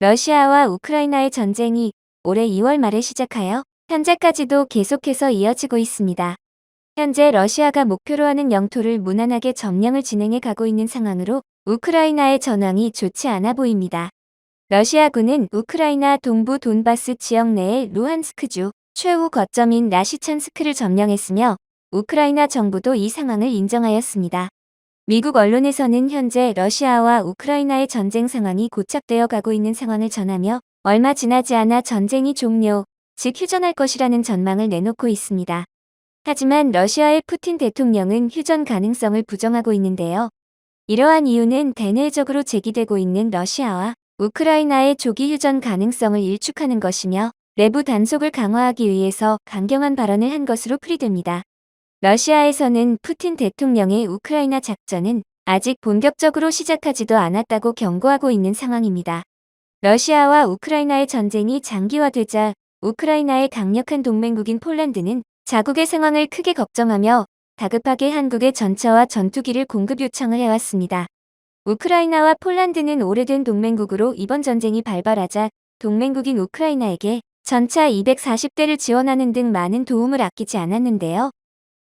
러시아와 우크라이나의 전쟁이 올해 2월 말에 시작하여 현재까지도 계속해서 이어지고 있습니다. 현재 러시아가 목표로 하는 영토를 무난하게 점령을 진행해 가고 있는 상황으로 우크라이나의 전황이 좋지 않아 보입니다. 러시아군은 우크라이나 동부 돈바스 지역 내의 루한스크주 최후 거점인 라시찬스크를 점령했으며 우크라이나 정부도 이 상황을 인정하였습니다. 미국 언론에서는 현재 러시아와 우크라이나의 전쟁 상황이 고착되어 가고 있는 상황을 전하며 얼마 지나지 않아 전쟁이 종료, 즉 휴전할 것이라는 전망을 내놓고 있습니다. 하지만 러시아의 푸틴 대통령은 휴전 가능성을 부정하고 있는데요. 이러한 이유는 대내적으로 제기되고 있는 러시아와 우크라이나의 조기 휴전 가능성을 일축하는 것이며 내부 단속을 강화하기 위해서 강경한 발언을 한 것으로 풀이됩니다. 러시아에서는 푸틴 대통령의 우크라이나 작전은 아직 본격적으로 시작하지도 않았다고 경고하고 있는 상황입니다. 러시아와 우크라이나의 전쟁이 장기화되자 우크라이나의 강력한 동맹국인 폴란드는 자국의 상황을 크게 걱정하며 다급하게 한국의 전차와 전투기를 공급 요청을 해왔습니다. 우크라이나와 폴란드는 오래된 동맹국으로 이번 전쟁이 발발하자 동맹국인 우크라이나에게 전차 240대를 지원하는 등 많은 도움을 아끼지 않았는데요.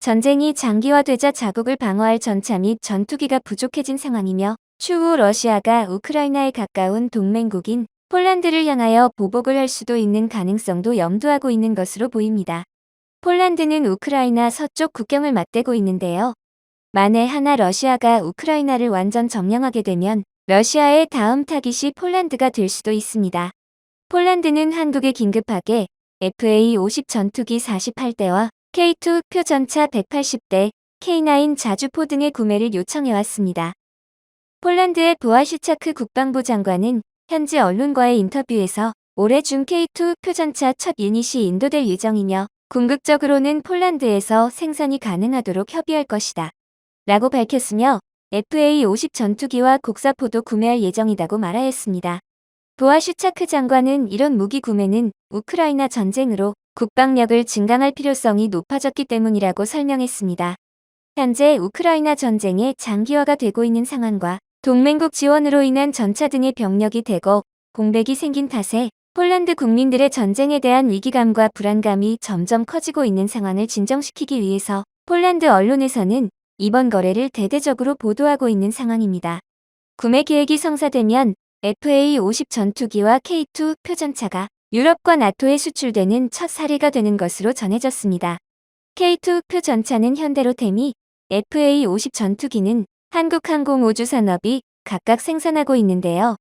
전쟁이 장기화되자 자국을 방어할 전차 및 전투기가 부족해진 상황이며 추후 러시아가 우크라이나에 가까운 동맹국인 폴란드를 향하여 보복을 할 수도 있는 가능성도 염두하고 있는 것으로 보입니다. 폴란드는 우크라이나 서쪽 국경을 맞대고 있는데요. 만에 하나 러시아가 우크라이나를 완전 점령하게 되면 러시아의 다음 타깃이 폴란드가 될 수도 있습니다. 폴란드는 한국에 긴급하게 FA-50 전투기 48대와 K2 표전차 180대, K9 자주포 등의 구매를 요청해왔습니다. 폴란드의 부아시차크 국방부 장관은 현지 언론과의 인터뷰에서 올해 중 K2 표전차 첫 유닛이 인도될 예정이며 궁극적으로는 폴란드에서 생산이 가능하도록 협의할 것이다 라고 밝혔으며 FA-50 전투기와 곡사포도 구매할 예정이라고 말하였습니다. 부아슈차크 장관은 이런 무기 구매는 우크라이나 전쟁으로 국방력을 증강할 필요성이 높아졌기 때문이라고 설명했습니다. 현재 우크라이나 전쟁의 장기화가 되고 있는 상황과 동맹국 지원으로 인한 전차 등의 병력이 대거 공백이 생긴 탓에 폴란드 국민들의 전쟁에 대한 위기감과 불안감이 점점 커지고 있는 상황을 진정시키기 위해서 폴란드 언론에서는 이번 거래를 대대적으로 보도하고 있는 상황입니다. 구매 계획이 성사되면 FA-50 전투기와 K2 표전차가 유럽과 나토에 수출되는 첫 사례가 되는 것으로 전해졌습니다. K2 표전차는 현대로템이, FA-50 전투기는 한국항공우주산업이 각각 생산하고 있는데요.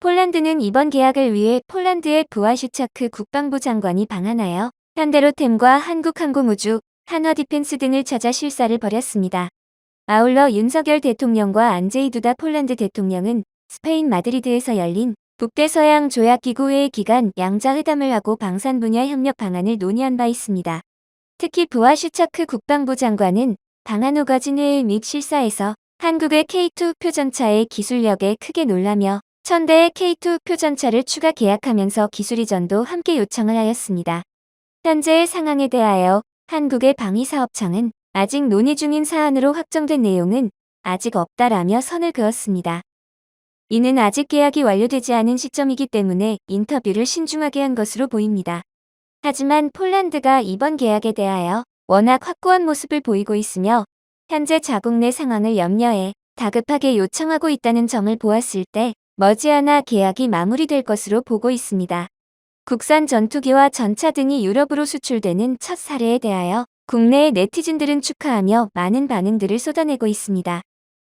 폴란드는 이번 계약을 위해 폴란드의 부아슈차크 국방부 장관이 방한하여 현대로템과 한국항공우주, 한화디펜스 등을 찾아 실사를 벌였습니다. 아울러 윤석열 대통령과 안제이 두다 폴란드 대통령은 스페인 마드리드에서 열린 북대서양 조약기구회의 기간 양자회담을 하고 방산 분야 협력 방안을 논의한 바 있습니다. 특히 부아슈차크 국방부 장관은 방한 후 가진 회의 및 실사에서 한국의 K2 표전차의 기술력에 크게 놀라며 1000대의 K2 표전차를 추가 계약하면서 기술 이전도 함께 요청을 하였습니다. 현재의 상황에 대하여 한국의 방위사업청은 아직 논의 중인 사안으로 확정된 내용은 아직 없다라며 선을 그었습니다. 이는 아직 계약이 완료되지 않은 시점이기 때문에 인터뷰를 신중하게 한 것으로 보입니다. 하지만 폴란드가 이번 계약에 대하여 워낙 확고한 모습을 보이고 있으며 현재 자국 내 상황을 염려해 다급하게 요청하고 있다는 점을 보았을 때 머지않아 계약이 마무리될 것으로 보고 있습니다. 국산 전투기와 전차 등이 유럽으로 수출되는 첫 사례에 대하여 국내의 네티즌들은 축하하며 많은 반응들을 쏟아내고 있습니다.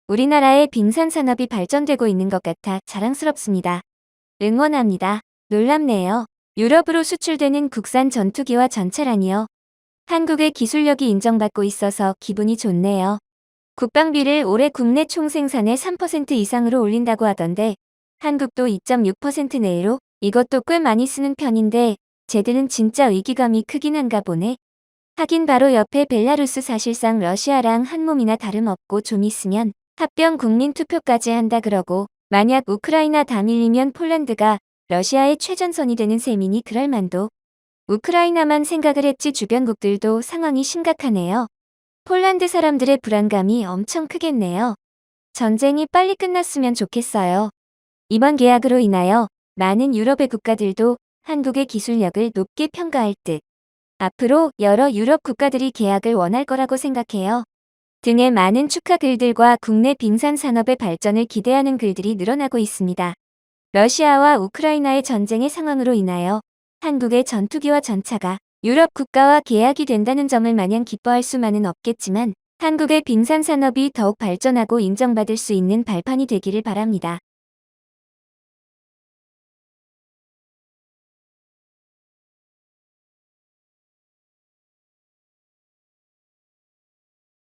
우리나라의 빙산 산업이 발전되고 있는 것 같아 자랑스럽습니다. 응원합니다. 놀랍네요. 유럽으로 수출되는 국산 전투기와 전차라니요. 한국의 기술력이 인정받고 있어서 기분이 좋네요. 국방비를 올해 국내 총생산의 3% 이상으로 올린다고 하던데 한국도 2.6% 내로 이것도 꽤 많이 쓰는 편인데 쟤들은 진짜 위기감이 크긴 한가 보네. 하긴 바로 옆에 벨라루스 사실상 러시아랑 한 몸이나 다름없고 좀 있으면 합병 국민투표까지 한다 그러고 만약 우크라이나 다 밀리면 폴란드가 러시아의 최전선이 되는 셈이니 그럴 만도. 우크라이나만 생각을 했지 주변국들도 상황이 심각하네요. 폴란드 사람들의 불안감이 엄청 크겠네요. 전쟁이 빨리 끝났으면 좋겠어요. 이번 계약으로 인하여 많은 유럽의 국가들도 한국의 기술력을 높게 평가할 듯 앞으로 여러 유럽 국가들이 계약을 원할 거라고 생각해요. 등의 많은 축하 글들과 국내 빙산 산업의 발전을 기대하는 글들이 늘어나고 있습니다. 러시아와 우크라이나의 전쟁의 상황으로 인하여 한국의 전투기와 전차가 유럽 국가와 계약이 된다는 점을 마냥 기뻐할 수만은 없겠지만 한국의 빙산 산업이 더욱 발전하고 인정받을 수 있는 발판이 되기를 바랍니다.